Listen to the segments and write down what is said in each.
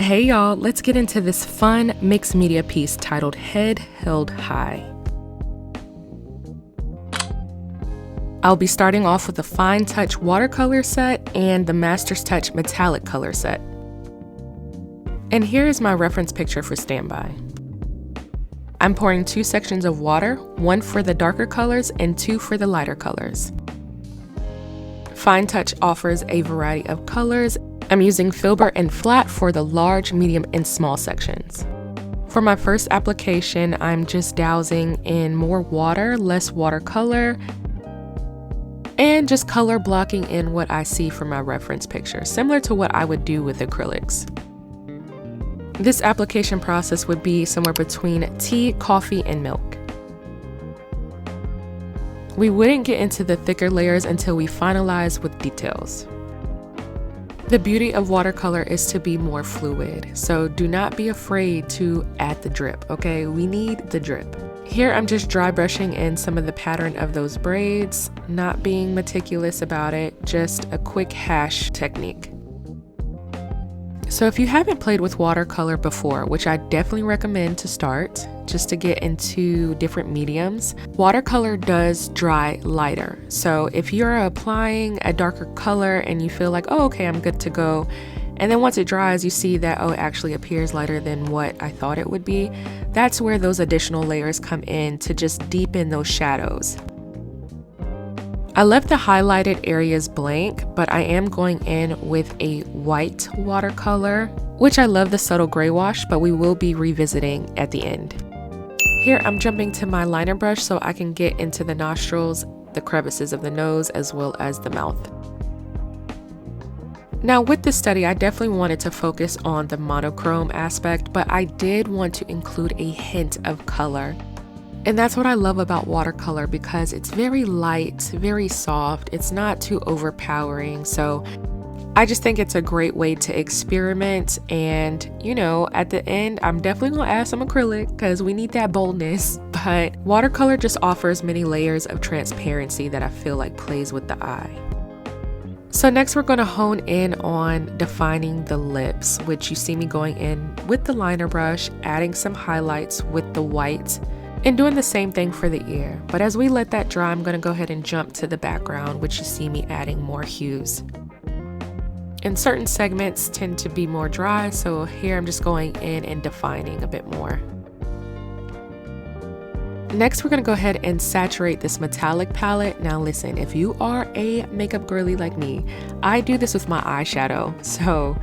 Hey y'all, let's get into this fun mixed media piece titled Head Held High. I'll be starting off with the Fine Touch watercolor set and the Master's Touch metallic color set. And here is my reference picture for standby. I'm pouring 2 sections of water, 1 for the darker colors and 2 for the lighter colors. Fine Touch offers a variety of colors. I'm using filbert and flat for the large, medium, and small sections. For my first application, I'm just dousing in more water, less watercolor, and just color blocking in what I see from my reference picture, similar to what I would do with acrylics. This application process would be somewhere between tea, coffee, and milk. We wouldn't get into the thicker layers until we finalize with details. The beauty of watercolor is to be more fluid, so do not be afraid to add the drip, okay? We need the drip. Here I'm just dry brushing in some of the pattern of those braids, not being meticulous about it, just a quick hash technique. So if you haven't played with watercolor before, which I definitely recommend to start, just to get into different mediums, watercolor does dry lighter. So if you're applying a darker color and you feel like, oh, okay, I'm good to go, and then once it dries, you see that, oh, it actually appears lighter than what I thought it would be, that's where those additional layers come in to just deepen those shadows. I left the highlighted areas blank, but I am going in with a white watercolor, which I love the subtle gray wash, but we will be revisiting at the end. Here I'm jumping to my liner brush so I can get into the nostrils, the crevices of the nose, as well as the mouth. Now with this study, I definitely wanted to focus on the monochrome aspect, but I did want to include a hint of color. And that's what I love about watercolor because it's very light, very soft. It's not too overpowering. So I just think it's a great way to experiment. And, you know, at the end, I'm definitely going to add some acrylic because we need that boldness. But watercolor just offers many layers of transparency that I feel like plays with the eye. So next we're going to hone in on defining the lips, which you see me going in with the liner brush, adding some highlights with the white, and doing the same thing for the ear. But as we let that dry, I'm going to go ahead and jump to the background, which you see me adding more hues. And certain segments tend to be more dry, so here I'm just going in and defining a bit more. Next, we're going to go ahead and saturate this metallic palette. Now listen, if you are a makeup girly like me, I do this with my eyeshadow. So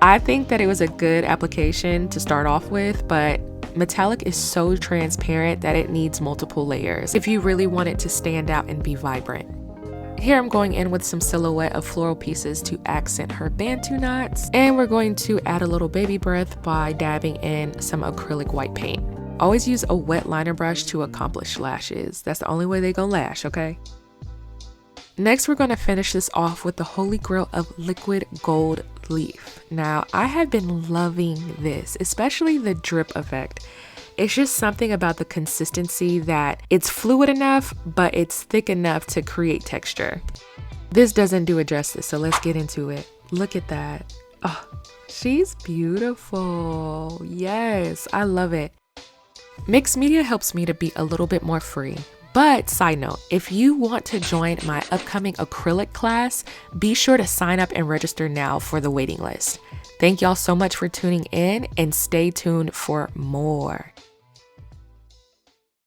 I think that it was a good application to start off with, but metallic is so transparent that it needs multiple layers if you really want it to stand out and be vibrant. Here I'm going in with some silhouette of floral pieces to accent her bantu knots, and we're going to add a little baby breath by dabbing in some acrylic white paint. Always use a wet liner brush to accomplish lashes. That's the only way they gonna lash, okay? Next, we're going to finish this off with the holy grail of liquid gold leaf. Now, I have been loving this, especially the drip effect. It's just something about the consistency that it's fluid enough, but it's thick enough to create texture. This doesn't do it justice, so let's get into it. Look at that. Oh, she's beautiful. Yes, I love it. Mixed media helps me to be a little bit more free. But side note, if you want to join my upcoming acrylic class, be sure to sign up and register now for the waiting list. Thank y'all so much for tuning in and stay tuned for more.